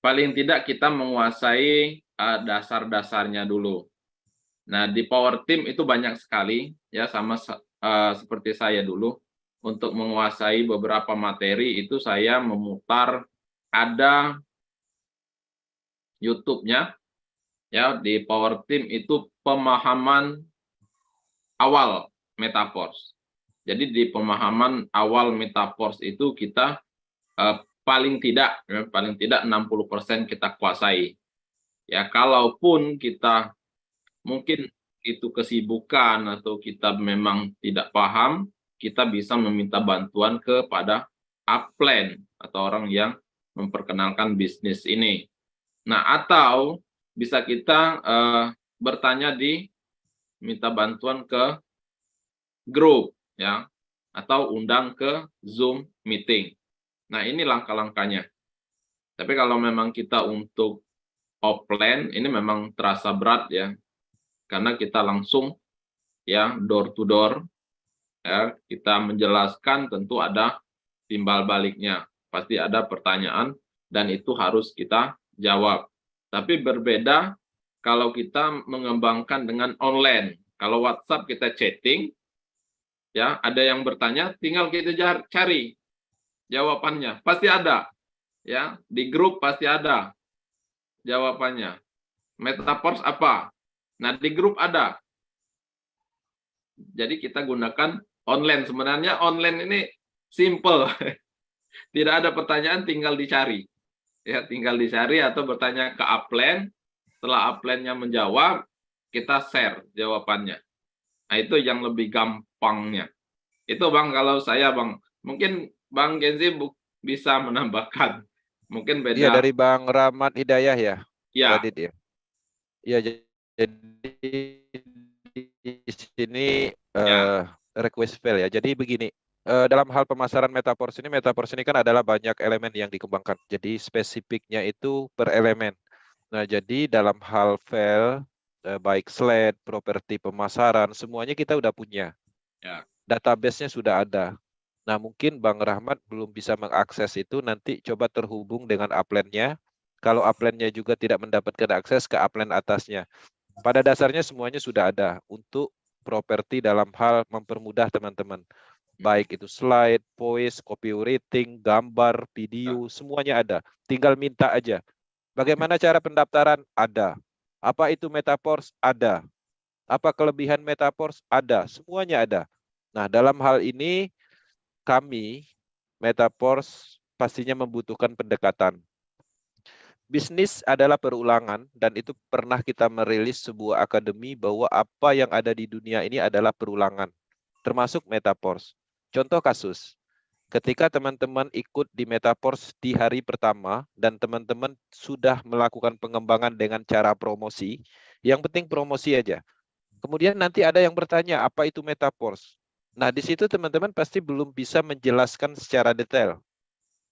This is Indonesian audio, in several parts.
paling tidak kita menguasai dasar-dasarnya dulu. Nah, di Power Team itu banyak sekali ya, sama seperti saya dulu. Untuk menguasai beberapa materi itu saya memutar, ada YouTube-nya ya, di Power Team itu pemahaman awal Metaverse. Jadi di pemahaman awal Metaverse itu kita paling tidak 60% kita kuasai. Ya, kalaupun kita mungkin itu kesibukan atau kita memang tidak paham, kita bisa meminta bantuan kepada upline atau orang yang memperkenalkan bisnis ini. Nah, atau bisa kita bertanya minta bantuan ke grup ya, atau undang ke Zoom meeting. Nah, ini langkah-langkahnya. Tapi kalau memang kita untuk offline, ini memang terasa berat ya, karena kita langsung ya door to door ya, kita menjelaskan tentu ada timbal baliknya. Pasti ada pertanyaan dan itu harus kita jawab. Tapi berbeda kalau kita mengembangkan dengan online. Kalau WhatsApp kita chatting, ya ada yang bertanya, tinggal kita cari jawabannya. Pasti ada, ya di grup pasti ada jawabannya. Metaverse apa? Nah di grup ada. Jadi kita gunakan online. Sebenarnya online ini simple. Tidak ada pertanyaan, tinggal dicari. Ya, tinggal dicari atau bertanya ke upline. Setelah upline-nya menjawab, kita share jawabannya. Nah, itu yang lebih gampangnya. Itu Bang, kalau saya Bang. Mungkin Bang Genzi bisa menambahkan. Mungkin Iya, beda. dari Bang Rahmat Hidayah ya, Ya, Radit ya. Iya, jadi di sini ya, request fail ya. Jadi begini, dalam hal pemasaran Metaverse ini kan adalah banyak elemen yang dikembangkan. Jadi spesifiknya itu per elemen. Nah, jadi dalam hal fail, baik slide, properti pemasaran, semuanya kita udah punya. ya. Database-nya sudah ada. Nah, mungkin Bang Rahmat belum bisa mengakses itu, nanti coba terhubung dengan upline-nya. Kalau upline-nya juga tidak mendapatkan akses ke upline atasnya. Pada dasarnya semuanya sudah ada untuk properti dalam hal mempermudah teman-teman. Baik itu slide, voice, copywriting, gambar, video, semuanya ada. Tinggal minta aja. Bagaimana cara pendaftaran? Ada. Apa itu Metaverse? Ada. Apa kelebihan Metaverse? Ada. Semuanya ada. Nah, dalam hal ini kami, Metaverse, pastinya membutuhkan pendekatan. Bisnis adalah perulangan dan itu pernah kita merilis sebuah akademi bahwa apa yang ada di dunia ini adalah perulangan, termasuk Metaverse. Contoh kasus, ketika teman-teman ikut di Metaverse di hari pertama dan teman-teman sudah melakukan pengembangan dengan cara promosi, yang penting promosi aja. Kemudian nanti ada yang bertanya, apa itu Metaverse? Nah, di situ teman-teman pasti belum bisa menjelaskan secara detail.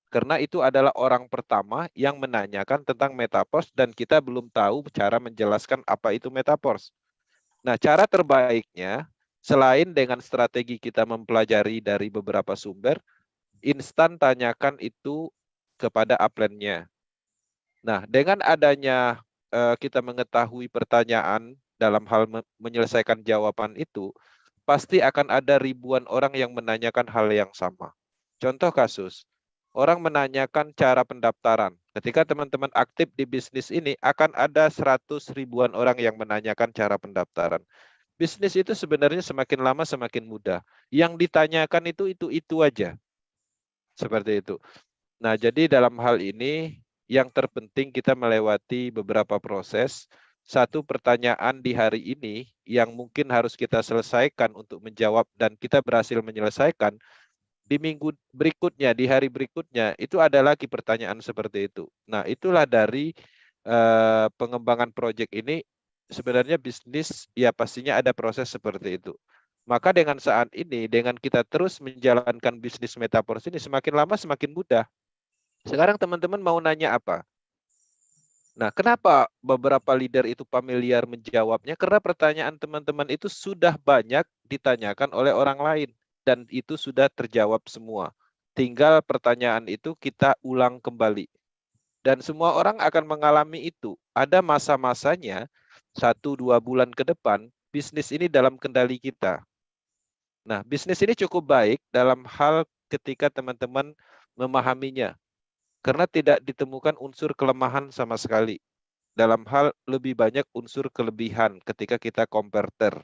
Karena itu adalah orang pertama yang menanyakan tentang Metaverse dan kita belum tahu cara menjelaskan apa itu Metaverse. Nah, cara terbaiknya selain dengan strategi kita mempelajari dari beberapa sumber, instan tanyakan itu kepada upline-nya. Nah, dengan adanya kita mengetahui pertanyaan dalam hal menyelesaikan jawaban itu, pasti akan ada ribuan orang yang menanyakan hal yang sama. Contoh kasus, orang menanyakan cara pendaftaran. Ketika teman-teman aktif di bisnis ini, akan ada 100 ribuan orang yang menanyakan cara pendaftaran. Bisnis itu sebenarnya semakin lama semakin mudah. Yang ditanyakan itu aja. Seperti itu. Nah, jadi dalam hal ini, yang terpenting kita melewati beberapa proses. Satu pertanyaan di hari ini yang mungkin harus kita selesaikan untuk menjawab dan kita berhasil menyelesaikan, di minggu berikutnya, di hari berikutnya, itu ada lagi pertanyaan seperti itu. Nah, itulah dari pengembangan proyek ini, sebenarnya bisnis, ya pastinya ada proses seperti itu. Maka dengan saat ini, dengan kita terus menjalankan bisnis Metaverse ini, semakin lama semakin mudah. Sekarang teman-teman mau nanya apa? Nah, kenapa beberapa leader itu familiar menjawabnya? Karena pertanyaan teman-teman itu sudah banyak ditanyakan oleh orang lain. Dan itu sudah terjawab semua. Tinggal pertanyaan itu kita ulang kembali. Dan semua orang akan mengalami itu. Ada masa-masanya 1-2 bulan ke depan bisnis ini dalam kendali kita. Nah, bisnis ini cukup baik dalam hal ketika teman-teman memahaminya. Karena tidak ditemukan unsur kelemahan sama sekali. Dalam hal lebih banyak unsur kelebihan ketika kita converter.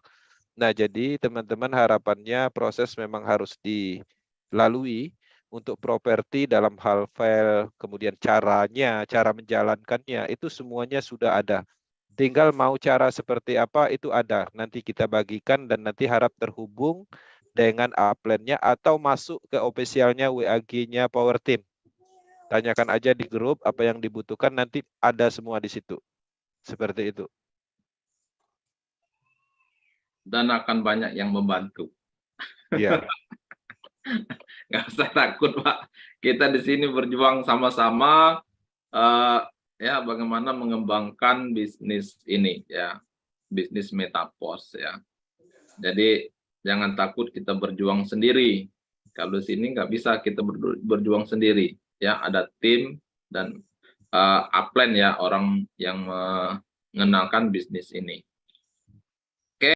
Nah, jadi teman-teman harapannya proses memang harus dilalui untuk properti dalam hal file, kemudian caranya, cara menjalankannya, itu semuanya sudah ada. Tinggal mau cara seperti apa itu ada. Nanti kita bagikan dan nanti harap terhubung dengan upline-nya atau masuk ke officialnya WAG-nya Power Team. Tanyakan aja di grup apa yang dibutuhkan, nanti ada semua di situ. Seperti itu. Dan akan banyak yang membantu. Iya. Nggak usah takut, Pak. Kita di sini berjuang sama-sama ya bagaimana mengembangkan bisnis ini ya, bisnis Metapost ya. Jadi jangan takut kita berjuang sendiri. Kalau di sini nggak bisa kita berjuang sendiri ya, ada tim dan upline ya, orang yang mengenalkan bisnis ini.